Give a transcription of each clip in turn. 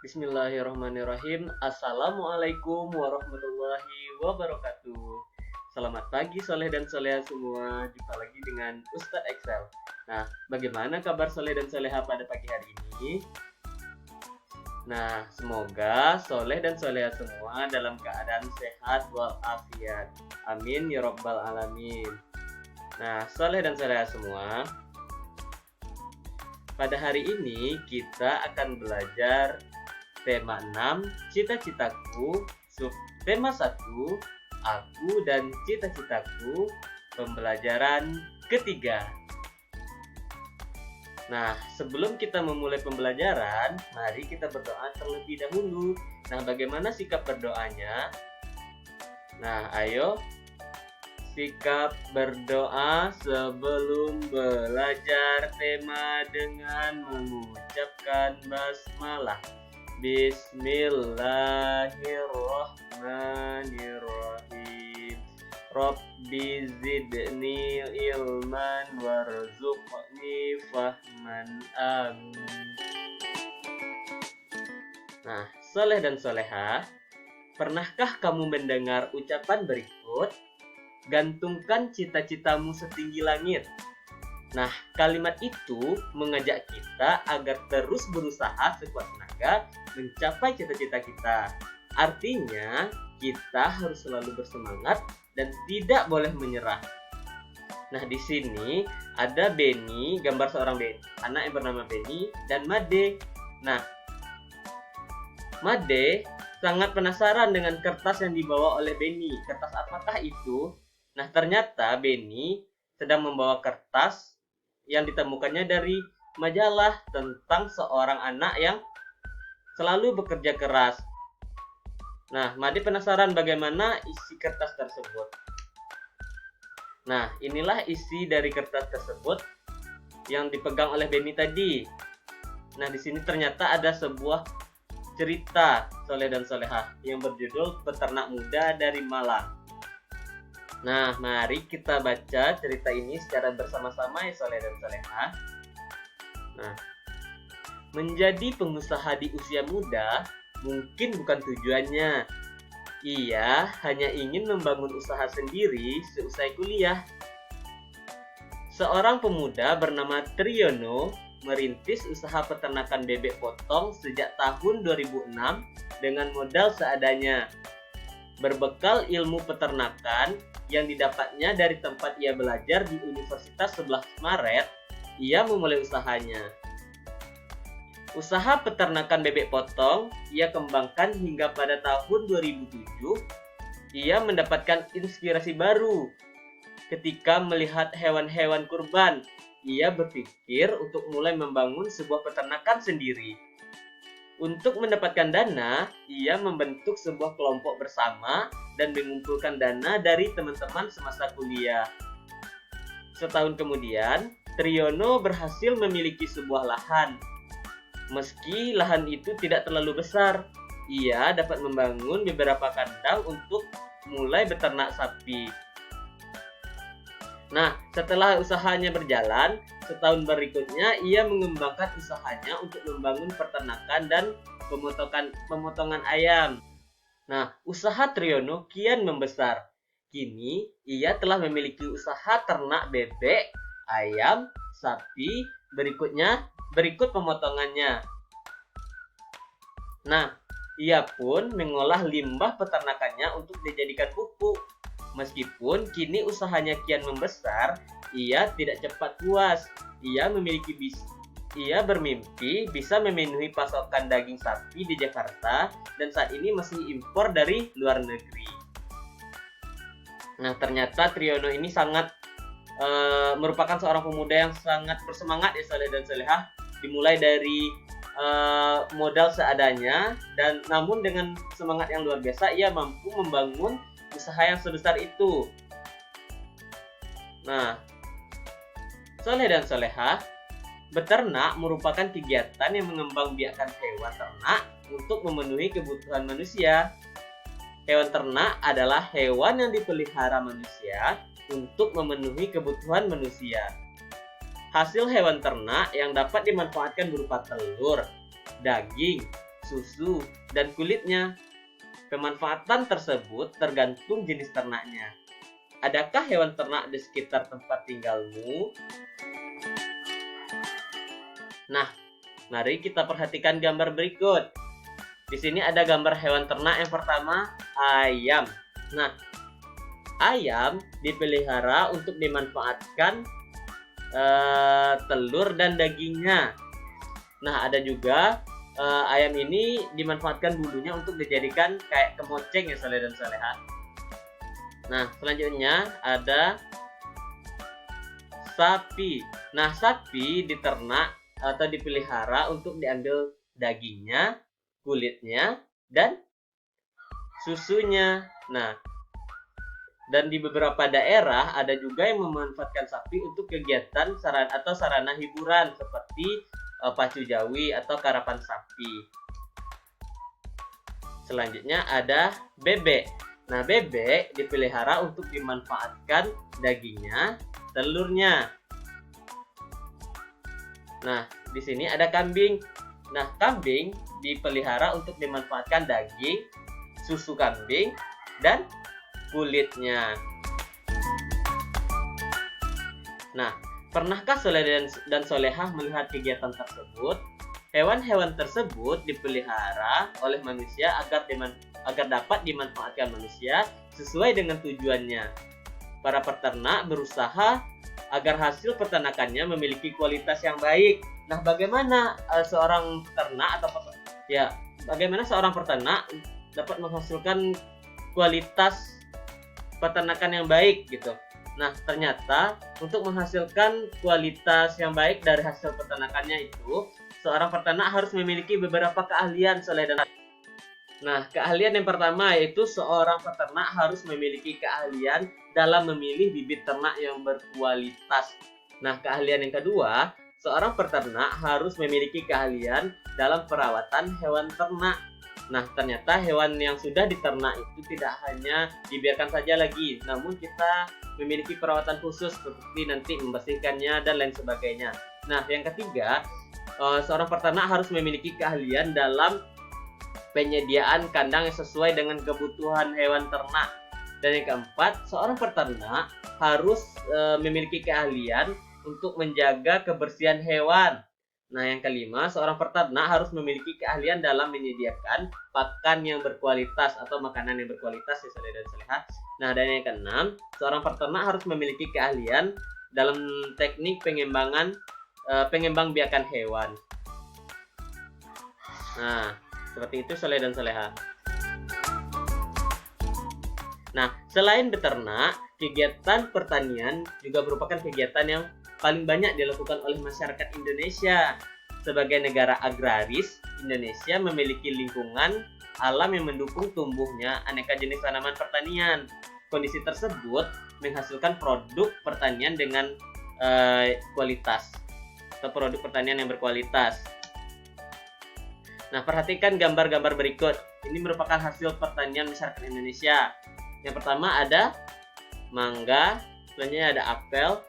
Bismillahirrahmanirrahim. Assalamualaikum warahmatullahi wabarakatuh. Selamat pagi Soleh dan Soleha semua. Jumpa lagi dengan Ustadz Excel. Nah, bagaimana kabar Soleh dan Soleha pada pagi hari ini? Nah, semoga Soleh dan Soleha semua dalam keadaan sehat walafiat. Amin ya robbal alamin. Nah, Soleh dan Soleha semua, pada hari ini kita akan belajar tema 6, cita-citaku, tema 1, aku dan cita-citaku, pembelajaran ketiga. Nah, sebelum kita memulai pembelajaran, mari kita berdoa terlebih dahulu. Nah, bagaimana sikap berdoanya? Nah, ayo sikap berdoa sebelum belajar tema dengan mengucapkan basmalah. Bismillahirrahmanirrahim. Rabbi zidni ilman warzuqni fahman. Amin. Nah, Soleh dan Soleha, pernahkah kamu mendengar ucapan berikut? Gantungkan cita-citamu setinggi langit. Nah, kalimat itu mengajak kita agar terus berusaha sekuat tenaga mencapai cita-cita kita. Artinya, kita harus selalu bersemangat dan tidak boleh menyerah. Nah, di sini ada Beni, gambar seorang Beni, anak yang bernama Beni, dan Made. Nah, Made sangat penasaran dengan kertas yang dibawa oleh Beni. Kertas apakah itu? Nah, ternyata Beni sedang membawa kertas yang ditemukannya dari majalah tentang seorang anak yang selalu bekerja keras. Nah, Made penasaran bagaimana isi kertas tersebut. Nah, inilah isi dari kertas tersebut yang dipegang oleh Beni tadi. Nah, di sini ternyata ada sebuah cerita Soleh dan Soleha yang berjudul Peternak Muda dari Malang. Nah, mari kita baca cerita ini secara bersama-sama ya Soleh dan Soleha. Nah, menjadi pengusaha di usia muda mungkin bukan tujuannya. Ia hanya ingin membangun usaha sendiri seusai kuliah. Seorang pemuda bernama Triyono merintis usaha peternakan bebek potong sejak tahun 2006 dengan modal seadanya. Berbekal ilmu peternakan yang didapatnya dari tempat ia belajar di Universitas 11 Maret, ia memulai usahanya. Usaha peternakan bebek potong ia kembangkan hingga pada tahun 2007. Ia mendapatkan inspirasi baru. Ketika melihat hewan-hewan kurban, ia berpikir untuk mulai membangun sebuah peternakan sendiri. Untuk mendapatkan dana, ia membentuk sebuah kelompok bersama dan mengumpulkan dana dari teman-teman semasa kuliah. Setahun kemudian, Triyono berhasil memiliki sebuah lahan. Meski lahan itu tidak terlalu besar, ia dapat membangun beberapa kandang untuk mulai beternak sapi. Nah, setelah usahanya berjalan, setahun berikutnya ia mengembangkan usahanya untuk membangun peternakan dan pemotongan ayam. Nah, usaha Triyono kian membesar. Kini, ia telah memiliki usaha ternak bebek, ayam, sapi, berikut pemotongannya. Nah, ia pun mengolah limbah peternakannya untuk dijadikan pupuk. Meskipun kini usahanya kian membesar, ia tidak cepat puas. Ia bermimpi bisa memenuhi pasokan daging sapi di Jakarta dan saat ini masih impor dari luar negeri. Nah, ternyata Triyono ini sangat merupakan seorang pemuda yang sangat bersemangat ya Soleh dan Soleha. Dimulai dari modal seadanya dan namun dengan semangat yang luar biasa ia mampu membangun usaha yang sebesar itu. Nah, Soleh dan Soleha, beternak merupakan kegiatan yang mengembangbiakkan hewan ternak untuk memenuhi kebutuhan manusia. Hewan ternak adalah hewan yang dipelihara manusia untuk memenuhi kebutuhan manusia. Hasil hewan ternak yang dapat dimanfaatkan berupa telur, daging, susu, dan kulitnya. Pemanfaatan tersebut tergantung jenis ternaknya. Adakah hewan ternak di sekitar tempat tinggalmu? Nah, mari kita perhatikan gambar berikut. Di sini ada gambar hewan ternak yang pertama, ayam. Nah, ayam dipelihara untuk dimanfaatkan telur dan dagingnya. Nah, ada juga ayam ini dimanfaatkan bulunya untuk dijadikan kayak kemoceng ya saleh dan saleha. Nah, selanjutnya ada sapi. Nah, sapi diternak atau dipelihara untuk diambil dagingnya, kulitnya, dan susunya. Nah, dan di beberapa daerah ada juga yang memanfaatkan sapi untuk kegiatan sarana hiburan seperti pacu jawi atau karapan sapi. Selanjutnya ada bebek. Nah, bebek dipelihara untuk dimanfaatkan dagingnya, telurnya. Nah, di sini ada kambing. Nah, kambing dipelihara untuk dimanfaatkan daging, susu kambing, dan kulitnya. Nah, pernahkah Soleh dan Solehah melihat kegiatan tersebut? Hewan-hewan tersebut dipelihara oleh manusia agar dapat dimanfaatkan manusia sesuai dengan tujuannya. Para peternak berusaha agar hasil peternakannya memiliki kualitas yang baik. Nah, bagaimana seorang peternak bagaimana seorang peternak dapat menghasilkan kualitas peternakan yang baik gitu. Nah, ternyata untuk menghasilkan kualitas yang baik dari hasil peternakannya itu, seorang peternak harus memiliki beberapa keahlian. Nah, keahlian yang pertama yaitu seorang peternak harus memiliki keahlian dalam memilih bibit ternak yang berkualitas. Nah, keahlian yang kedua, seorang peternak harus memiliki keahlian dalam perawatan hewan ternak. Nah, ternyata hewan yang sudah diternak itu tidak hanya dibiarkan saja lagi, namun kita memiliki perawatan khusus seperti nanti membersihkannya dan lain sebagainya. Nah, yang ketiga, seorang peternak harus memiliki keahlian dalam penyediaan kandang yang sesuai dengan kebutuhan hewan ternak. Dan yang keempat, seorang peternak harus memiliki keahlian untuk menjaga kebersihan hewan. Nah, yang kelima, seorang peternak harus memiliki keahlian dalam menyediakan pakan yang berkualitas atau makanan yang berkualitas ya saleh dan saleha. Nah, dan yang keenam, seorang peternak harus memiliki keahlian dalam teknik pengembang biakan hewan. Nah, seperti itu saleh dan saleha. Nah, selain beternak, kegiatan pertanian juga merupakan kegiatan yang paling banyak dilakukan oleh masyarakat Indonesia. Sebagai negara agraris, Indonesia memiliki lingkungan alam yang mendukung tumbuhnya aneka jenis tanaman pertanian. Kondisi tersebut menghasilkan produk pertanian dengan kualitas atau produk pertanian yang berkualitas. Nah, perhatikan gambar-gambar berikut. Ini merupakan hasil pertanian masyarakat Indonesia. Yang pertama ada mangga, selanjutnya ada apel,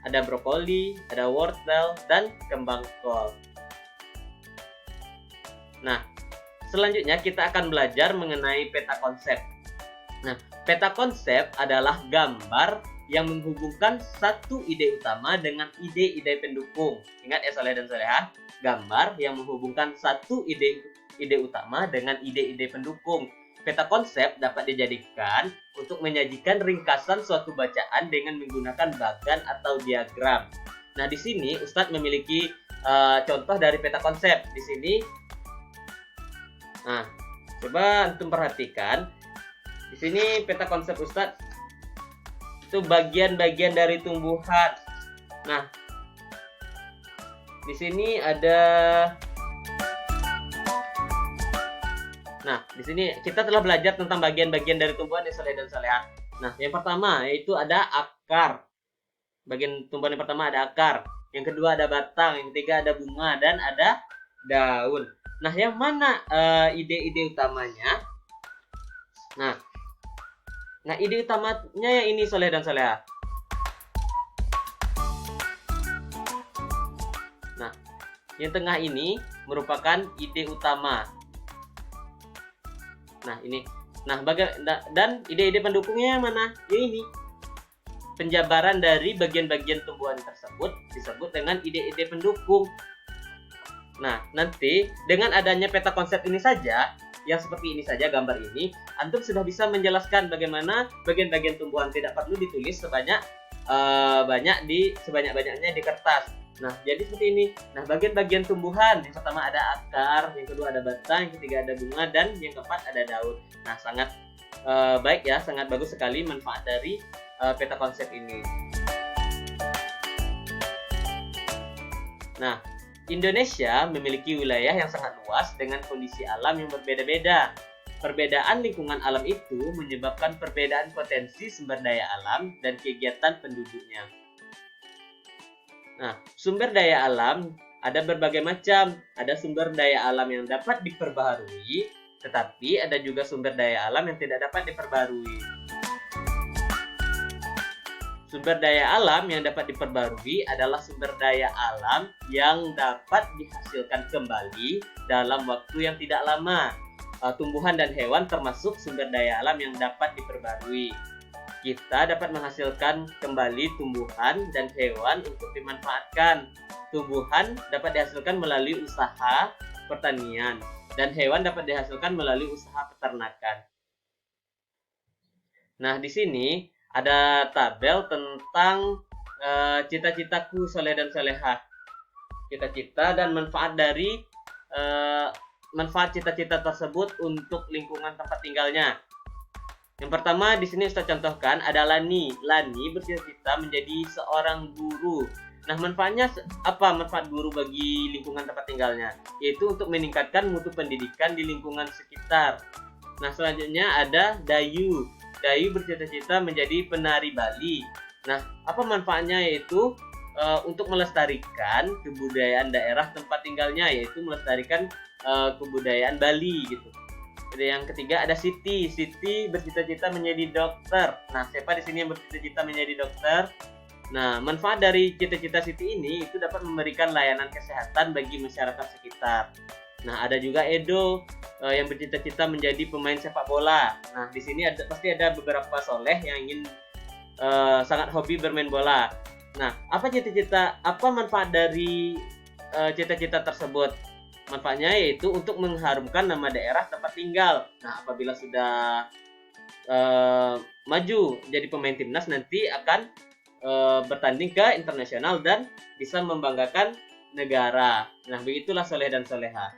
ada brokoli, ada wortel, dan kembang kol. Nah, selanjutnya kita akan belajar mengenai peta konsep. Nah, peta konsep adalah gambar yang menghubungkan satu ide utama dengan ide-ide pendukung. Ingat ya saleh dan saleha, gambar yang menghubungkan satu ide utama dengan ide-ide pendukung. Peta konsep dapat dijadikan untuk menyajikan ringkasan suatu bacaan dengan menggunakan bagan atau diagram. Nah, di sini Ustadz memiliki contoh dari peta konsep. Di sini, nah, coba antum perhatikan. Di sini peta konsep Ustadz itu bagian-bagian dari tumbuhan. Nah, di sini ada. Nah, di sini kita telah belajar tentang bagian-bagian dari tumbuhan yang saleh dan saleha. Nah, yang pertama yaitu ada akar. Bagian tumbuhan yang pertama ada akar. Yang kedua ada batang, yang ketiga ada bunga, dan ada daun. Nah, yang mana ide-ide utamanya? Nah, ide utamanya yang ini saleh dan saleha. Nah, yang tengah ini merupakan ide utama. Nah, ini. Dan ide-ide pendukungnya mana? Ya ini. Penjabaran dari bagian-bagian tumbuhan tersebut disebut dengan ide-ide pendukung. Nah, nanti dengan adanya peta konsep ini saja, yang seperti ini saja gambar ini, antum sudah bisa menjelaskan bagaimana bagian-bagian tumbuhan tidak perlu ditulis sebanyak-banyaknya di kertas. Nah, jadi seperti ini. Nah, bagian-bagian tumbuhan, yang pertama ada akar, yang kedua ada batang, yang ketiga ada bunga, dan yang keempat ada daun. Nah, sangat baik ya, sangat bagus sekali manfaat dari peta konsep ini. Nah, Indonesia memiliki wilayah yang sangat luas dengan kondisi alam yang berbeda-beda. Perbedaan lingkungan alam itu menyebabkan perbedaan potensi sumber daya alam dan kegiatan penduduknya. Nah, sumber daya alam ada berbagai macam. Ada sumber daya alam yang dapat diperbaharui, tetapi ada juga sumber daya alam yang tidak dapat diperbarui. Sumber daya alam yang dapat diperbarui adalah sumber daya alam yang dapat dihasilkan kembali dalam waktu yang tidak lama. Tumbuhan dan hewan termasuk sumber daya alam yang dapat diperbarui. Kita dapat menghasilkan kembali tumbuhan dan hewan untuk dimanfaatkan. Tumbuhan dapat dihasilkan melalui usaha pertanian, dan hewan dapat dihasilkan melalui usaha peternakan. Nah, di sini ada tabel tentang cita-citaku soleh dan solehah. Cita-cita dan manfaat dari manfaat cita-cita tersebut untuk lingkungan tempat tinggalnya. Yang pertama di sini Ustaz contohkan ada Lani. Lani bercita-cita menjadi seorang guru. Nah, manfaatnya apa? Manfaat guru bagi lingkungan tempat tinggalnya, yaitu untuk meningkatkan mutu pendidikan di lingkungan sekitar. Nah, selanjutnya ada Dayu. Dayu bercita-cita menjadi penari Bali. Nah, apa manfaatnya? Yaitu untuk melestarikan kebudayaan daerah tempat tinggalnya, yaitu melestarikan kebudayaan Bali gitu. Yang ketiga ada Siti. Siti bercita-cita menjadi dokter. Nah, siapa di sini yang bercita-cita menjadi dokter? Nah, manfaat dari cita-cita Siti ini itu dapat memberikan layanan kesehatan bagi masyarakat sekitar. Nah, ada juga Edo yang bercita-cita menjadi pemain sepak bola. Nah, di sini pasti ada beberapa soleh yang ingin sangat hobi bermain bola. Nah, apa manfaat dari cita-cita tersebut? Manfaatnya yaitu untuk mengharumkan nama daerah tempat tinggal. Nah, apabila sudah maju jadi pemain timnas, nanti akan bertanding ke internasional dan bisa membanggakan negara. Nah, begitulah soleh dan soleha.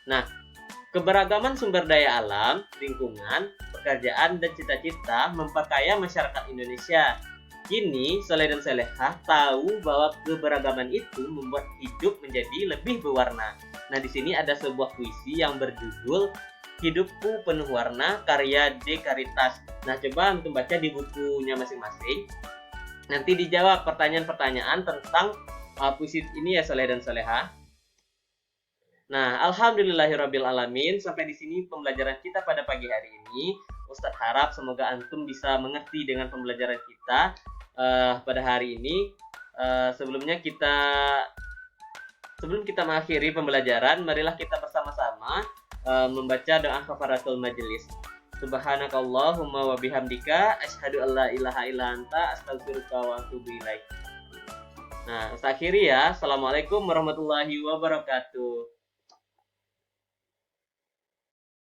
Nah, keberagaman sumber daya alam, lingkungan, pekerjaan, dan cita-cita memperkaya masyarakat Indonesia. Kini, soleh dan solehah tahu bahwa keberagaman itu membuat hidup menjadi lebih berwarna. Nah, di sini ada sebuah puisi yang berjudul Hidupku Penuh Warna, karya D. Karitas. Nah, coba untuk baca di bukunya masing-masing. Nanti dijawab pertanyaan-pertanyaan tentang puisi ini ya, soleh dan solehah. Nah, alhamdulillahirrabbilalamin. Sampai di sini pembelajaran kita pada pagi hari ini. Ustadz harap semoga antum bisa mengerti dengan pembelajaran kita pada hari ini. Sebelum kita mengakhiri pembelajaran, marilah kita bersama-sama membaca doa kafaratul majelis. Subhanakallahumma wa bihamdika asyhadu alla ilaha illa anta astaghfiruka wa atubu ilaik. Nah, saya akhiri ya. Assalamualaikum warahmatullahi wabarakatuh.